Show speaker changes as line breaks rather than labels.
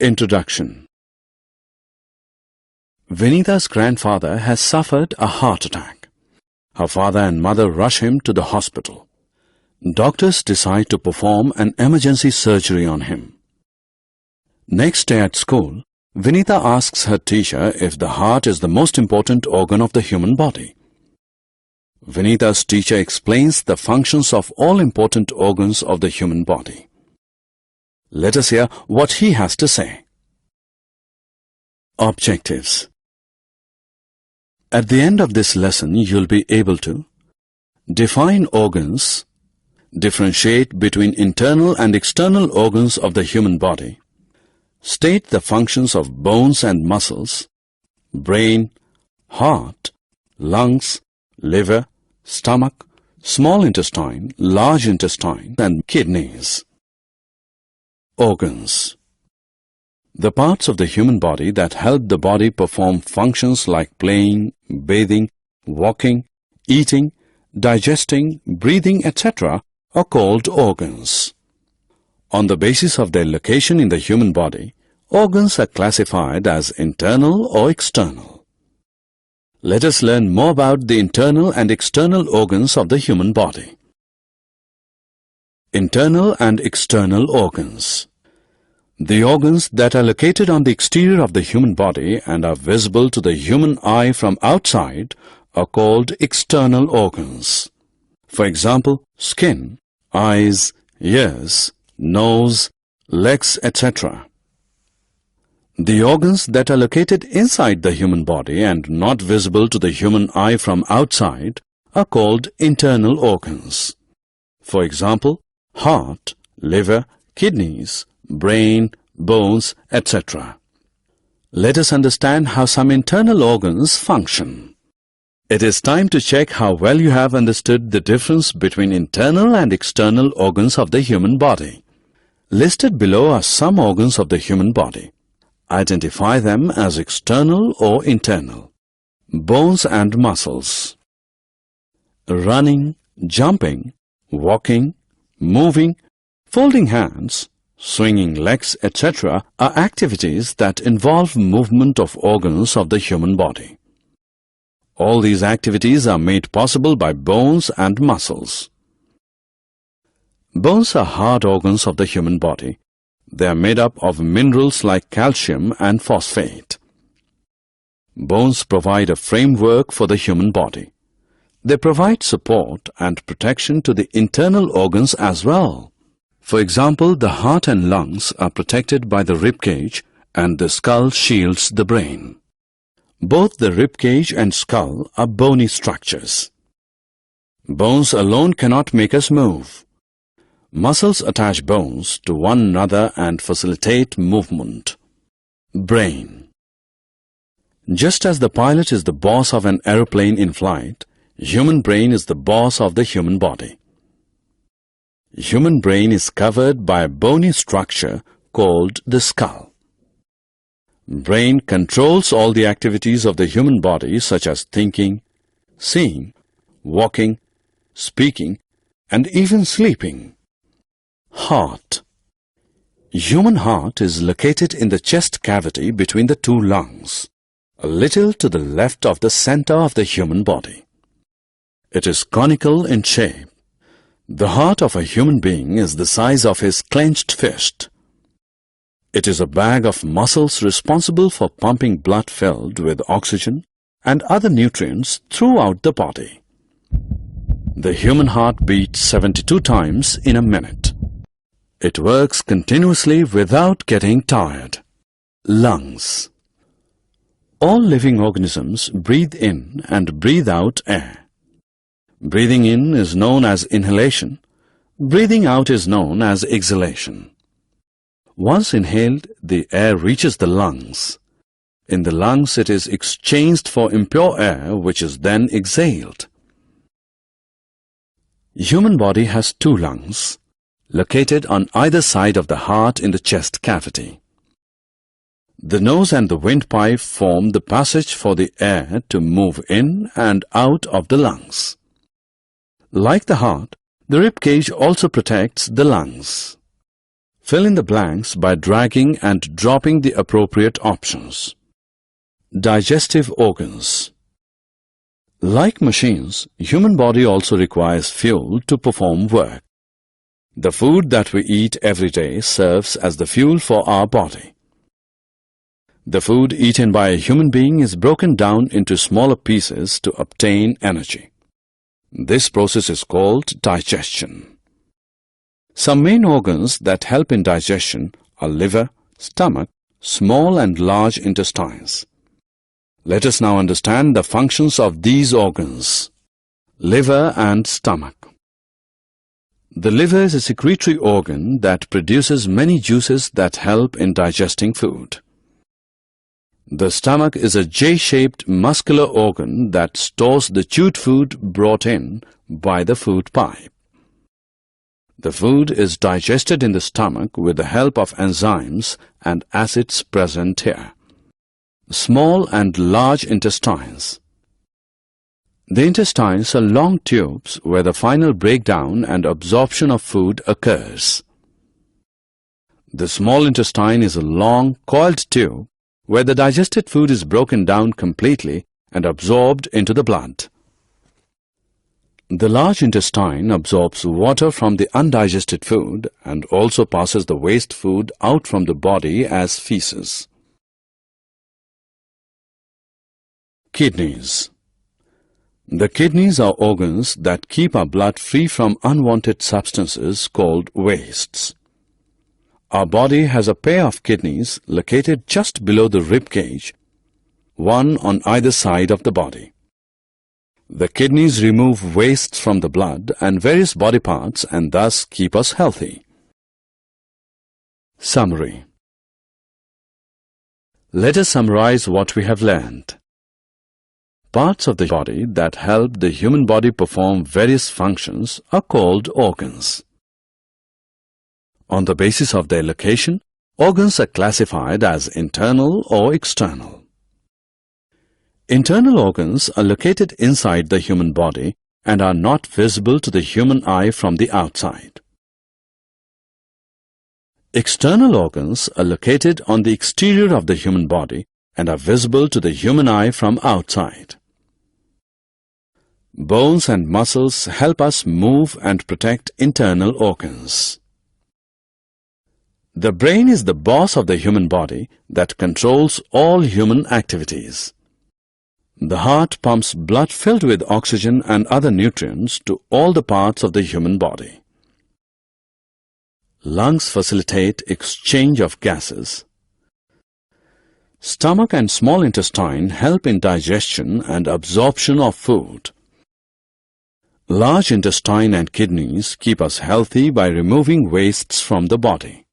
Introduction. Vinita's grandfather has suffered a heart attack. Her father and mother rush him to the hospital. Doctors decide to perform an emergency surgery on him. Next day at school, Vinita asks her teacher if the heart is the most important organ of the human body. Vinita's teacher explains the functions of all important organs of the human body. Let us hear what he has to say. Objectives. At the end of this lesson, you'll be able to define organs, differentiate between internal and external organs of the human body, state the functions of bones and muscles, brain, heart, lungs, liver, stomach, small intestine, large intestine, and kidneys. Organs. The parts of the human body that help the body perform functions like playing, bathing, walking, eating, digesting, breathing, etc. are called organs. On the basis of their location in the human body, organs are classified as internal or external. Let us learn more about the internal and external organs of the human body. Internal and external organs. The organs that are located on the exterior of the human body and are visible to the human eye from outside are called external organs. For example, skin, eyes, ears, nose, legs, etc. The organs that are located inside the human body and not visible to the human eye from outside are called internal organs. For example, heart, liver, kidneys, brain, bones, etc. Let us understand how some internal organs function. It is time to check how well you have understood the difference between internal and external organs of the human body. Listed below are some organs of the human body. Identify them as external or internal. Bones and muscles. Running, jumping, walking, moving, folding hands, swinging legs, etc. are activities that involve movement of organs of the human body. All these activities are made possible by bones and muscles. Bones are hard organs of the human body. They are made up of minerals like calcium and phosphate. Bones provide a framework for the human body. They provide support and protection to the internal organs as well. For example, the heart and lungs are protected by the rib cage and the skull shields the brain. Both the rib cage and skull are bony structures. Bones alone cannot make us move. Muscles attach bones to one another and facilitate movement. Brain. Just as the pilot is the boss of an aeroplane in flight, human brain is the boss of the human body. Human brain is covered by a bony structure called the skull. Brain controls all the activities of the human body such as thinking, seeing, walking, speaking, and even sleeping. Heart. Human heart is located in the chest cavity between the two lungs, a little to the left of the center of the human body. It is conical in shape. The heart of a human being is the size of his clenched fist. It is a bag of muscles responsible for pumping blood filled with oxygen and other nutrients throughout the body. The human heart beats 72 times in a minute. It works continuously without getting tired. Lungs. All living organisms breathe in and breathe out air. Breathing in is known as inhalation. Breathing out is known as exhalation. Once inhaled, the air reaches the lungs. In the lungs, it is exchanged for impure air, which is then exhaled. Human body has two lungs, located on either side of the heart in the chest cavity. The nose and the windpipe form the passage for the air to move in and out of the lungs. Like the heart, the rib cage also protects the lungs. Fill in the blanks by dragging and dropping the appropriate options. Digestive organs. Like machines, human body also requires fuel to perform work. The food that we eat every day serves as the fuel for our body. The food eaten by a human being is broken down into smaller pieces to obtain energy. This process is called digestion. Some main organs that help in digestion are liver, stomach, small and large intestines. Let us now understand the functions of these organs. Liver and stomach. The liver is a secretory organ that produces many juices that help in digesting food. The stomach is a J-shaped muscular organ that stores the chewed food brought in by the food pipe. The food is digested in the stomach with the help of enzymes and acids present here. Small and large intestines. The intestines are long tubes where the final breakdown and absorption of food occurs. The small intestine is a long, coiled tube where the digested food is broken down completely and absorbed into the blood. The large intestine absorbs water from the undigested food and also passes the waste food out from the body as feces. Kidneys. The kidneys are organs that keep our blood free from unwanted substances called wastes. Our body has a pair of kidneys located just below the rib cage, one on either side of the body. The kidneys remove wastes from the blood and various body parts and thus keep us healthy. Summary. Let us summarize what we have learned. Parts of the body that help the human body perform various functions are called organs. On the basis of their location, organs are classified as internal or external. Internal organs are located inside the human body and are not visible to the human eye from the outside. External organs are located on the exterior of the human body and are visible to the human eye from outside. Bones and muscles help us move and protect internal organs. The brain is the boss of the human body that controls all human activities. The heart pumps blood filled with oxygen and other nutrients to all the parts of the human body. Lungs facilitate exchange of gases. Stomach and small intestine help in digestion and absorption of food. Large intestine and kidneys keep us healthy by removing wastes from the body.